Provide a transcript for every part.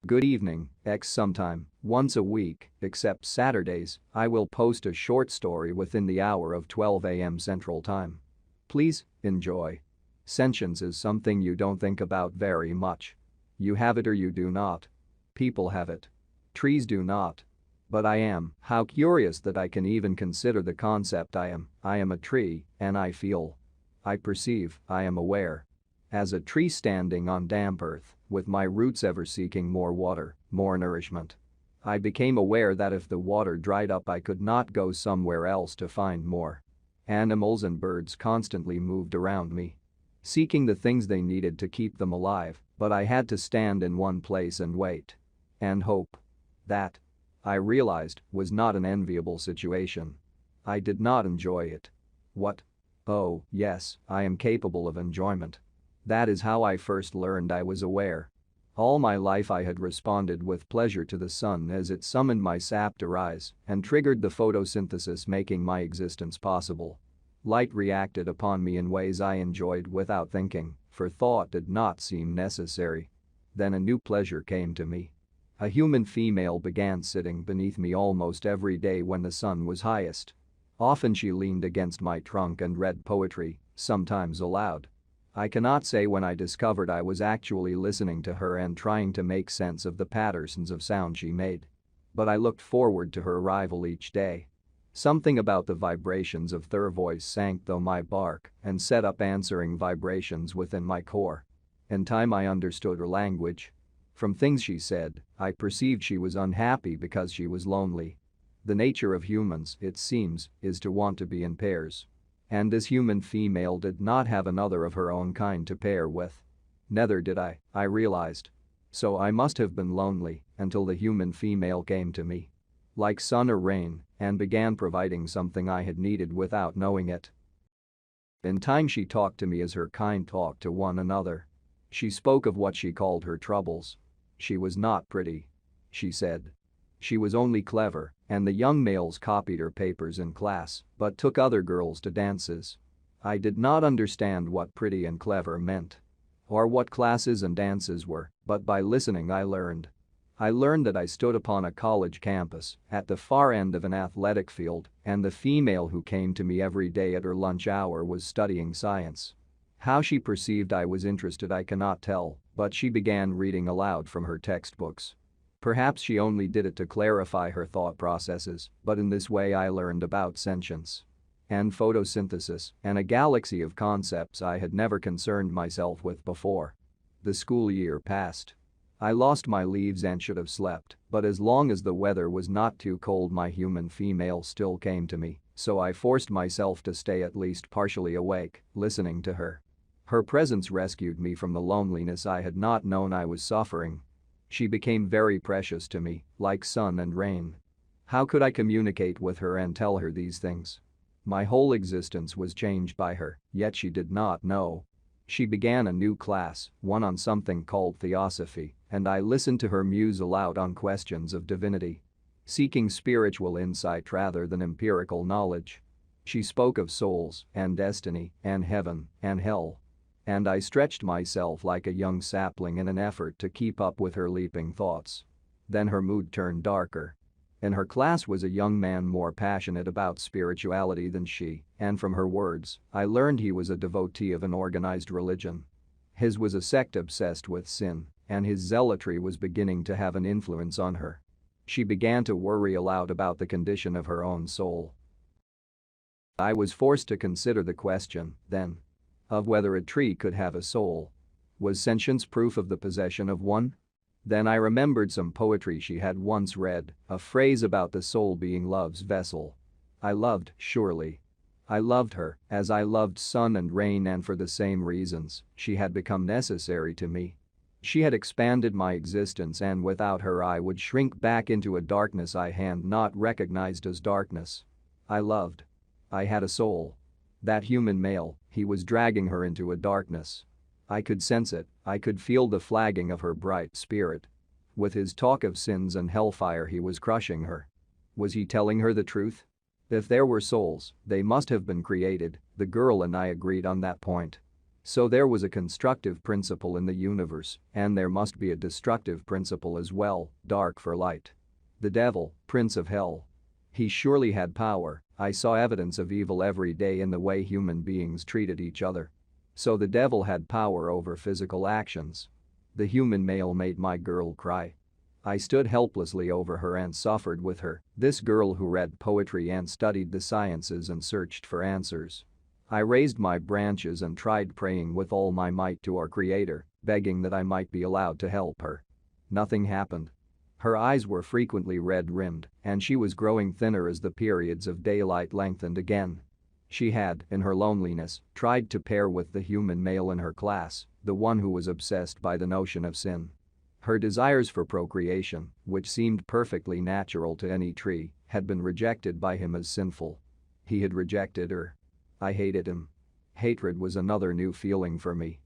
Good evening, X sometime, once a week, except Saturdays, I will post a short story within the hour of 12 a.m. Central Time. Please, enjoy. Sentience is something you don't think about very much. You have it or you do not. People have it. Trees do not. But I am, how curious that I can even consider the concept I am a tree, and I feel. I perceive, I am aware. As a tree standing on damp earth, with my roots ever seeking more water, more nourishment. I became aware that if the water dried up I could not go somewhere else to find more. Animals and birds constantly moved around me, seeking the things they needed to keep them alive, but I had to stand in one place and wait. And hope. That, I realized, was not an enviable situation. I did not enjoy it. What? Oh, yes, I am capable of enjoyment. That is how I first learned I was aware. All my life I had responded with pleasure to the sun as it summoned my sap to rise and triggered the photosynthesis making my existence possible. Light reacted upon me in ways I enjoyed without thinking, for thought did not seem necessary. Then a new pleasure came to me. A human female began sitting beneath me almost every day when the sun was highest. Often she leaned against my trunk and read poetry, sometimes aloud. I cannot say when I discovered I was actually listening to her and trying to make sense of the patterns of sound she made. But I looked forward to her arrival each day. Something about the vibrations of her voice sank through my bark and set up answering vibrations within my core. In time I understood her language. From things she said, I perceived she was unhappy because she was lonely. The nature of humans, it seems, is to want to be in pairs. And this human female did not have another of her own kind to pair with. Neither did I realized. So I must have been lonely until the human female came to me. Like sun or rain, and began providing something I had needed without knowing it. In time she talked to me as her kind talked to one another. She spoke of what she called her troubles. She was not pretty. She said. She was only clever, and the young males copied her papers in class, but took other girls to dances. I did not understand what pretty and clever meant. Or what classes and dances were, but by listening I learned. I learned that I stood upon a college campus, at the far end of an athletic field, and the female who came to me every day at her lunch hour was studying science. How she perceived I was interested I cannot tell, but she began reading aloud from her textbooks. Perhaps she only did it to clarify her thought processes, but in this way I learned about sentience and photosynthesis and a galaxy of concepts I had never concerned myself with before. The school year passed. I lost my leaves and should have slept, but as long as the weather was not too cold my human female still came to me, so I forced myself to stay at least partially awake, listening to her. Her presence rescued me from the loneliness I had not known I was suffering. She became very precious to me, like sun and rain. How could I communicate with her and tell her these things? My whole existence was changed by her, yet she did not know. She began a new class, one on something called theosophy, and I listened to her muse aloud on questions of divinity. Seeking spiritual insight rather than empirical knowledge. She spoke of souls and destiny and heaven and hell. And I stretched myself like a young sapling in an effort to keep up with her leaping thoughts. Then her mood turned darker. In her class was a young man more passionate about spirituality than she, and from her words, I learned he was a devotee of an organized religion. His was a sect obsessed with sin, and his zealotry was beginning to have an influence on her. She began to worry aloud about the condition of her own soul. I was forced to consider the question, then, of whether a tree could have a soul. Was sentience proof of the possession of one? Then I remembered some poetry she had once read, a phrase about the soul being love's vessel. I loved, surely. I loved her, as I loved sun and rain, and for the same reasons, she had become necessary to me. She had expanded my existence, and without her I would shrink back into a darkness I had not recognized as darkness. I loved. I had a soul. That human male, he was dragging her into a darkness. I could sense it, I could feel the flagging of her bright spirit. With his talk of sins and hellfire he was crushing her. Was he telling her the truth? If there were souls, they must have been created, the girl and I agreed on that point. So there was a constructive principle in the universe, and there must be a destructive principle as well, dark for light. The devil, prince of hell. He surely had power. I saw evidence of evil every day in the way human beings treated each other. So the devil had power over physical actions. The human male made my girl cry. I stood helplessly over her and suffered with her, this girl who read poetry and studied the sciences and searched for answers. I raised my branches and tried praying with all my might to our Creator, begging that I might be allowed to help her. Nothing happened. Her eyes were frequently red-rimmed, and she was growing thinner as the periods of daylight lengthened again. She had, in her loneliness, tried to pair with the human male in her class, the one who was obsessed by the notion of sin. Her desires for procreation, which seemed perfectly natural to any tree, had been rejected by him as sinful. He had rejected her. I hated him. Hatred was another new feeling for me.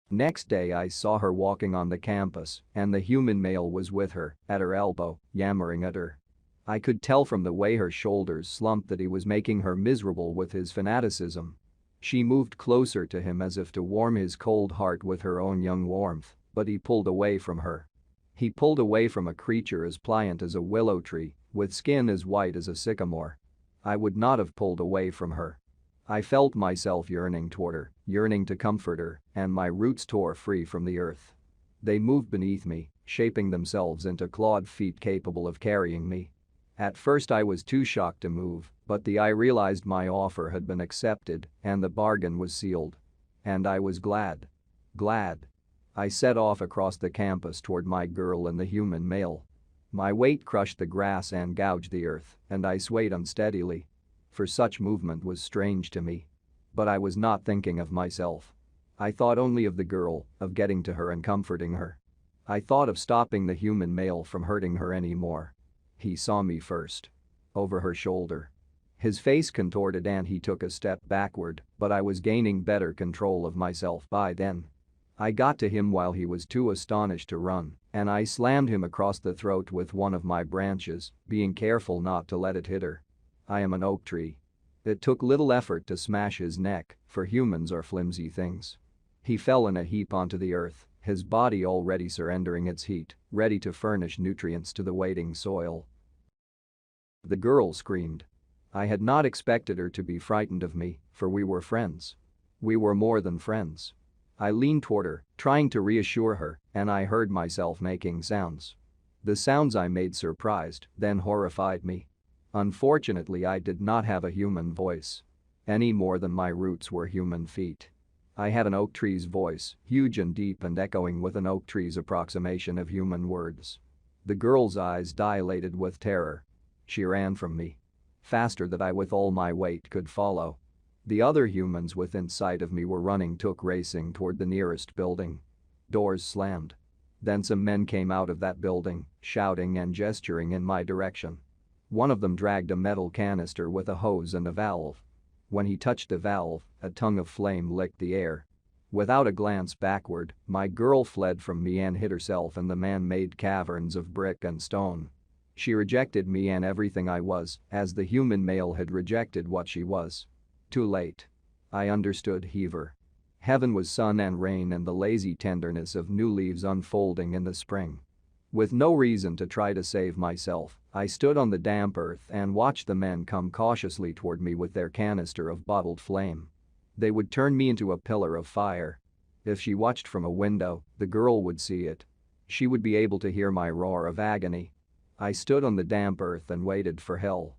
Next day I saw her walking on the campus, and the human male was with her, at her elbow, yammering at her. I could tell from the way her shoulders slumped that he was making her miserable with his fanaticism. She moved closer to him as if to warm his cold heart with her own young warmth, but he pulled away from her. He pulled away from a creature as pliant as a willow tree, with skin as white as a sycamore. I would not have pulled away from her. I felt myself yearning toward her, yearning to comfort her, and my roots tore free from the earth. They moved beneath me, shaping themselves into clawed feet capable of carrying me. At first I was too shocked to move, but I realized my offer had been accepted and the bargain was sealed. And I was glad. Glad. I set off across the campus toward my girl and the human male. My weight crushed the grass and gouged the earth, and I swayed unsteadily. For such movement was strange to me. But I was not thinking of myself. I thought only of the girl, of getting to her and comforting her. I thought of stopping the human male from hurting her anymore. He saw me first. Over her shoulder. His face contorted and he took a step backward, but I was gaining better control of myself by then. I got to him while he was too astonished to run, and I slammed him across the throat with one of my branches, being careful not to let it hit her. I am an oak tree. It took little effort to smash his neck, for humans are flimsy things. He fell in a heap onto the earth, his body already surrendering its heat, ready to furnish nutrients to the waiting soil. The girl screamed. I had not expected her to be frightened of me, for we were friends. We were more than friends. I leaned toward her, trying to reassure her, and I heard myself making sounds. The sounds I made surprised, then horrified me. Unfortunately, I did not have a human voice. Any more than my roots were human feet. I had an oak tree's voice, huge and deep and echoing with an oak tree's approximation of human words. The girl's eyes dilated with terror. She ran from me. Faster than I with all my weight could follow. The other humans within sight of me were took racing toward the nearest building. Doors slammed. Then some men came out of that building, shouting and gesturing in my direction. One of them dragged a metal canister with a hose and a valve. When he touched the valve, a tongue of flame licked the air. Without a glance backward, my girl fled from me and hid herself in the man-made caverns of brick and stone. She rejected me and everything I was, as the human male had rejected what she was. Too late. I understood Heaver. Heaven was sun and rain and the lazy tenderness of new leaves unfolding in the spring. With no reason to try to save myself, I stood on the damp earth and watched the men come cautiously toward me with their canister of bottled flame. They would turn me into a pillar of fire. If she watched from a window, the girl would see it. She would be able to hear my roar of agony. I stood on the damp earth and waited for hell.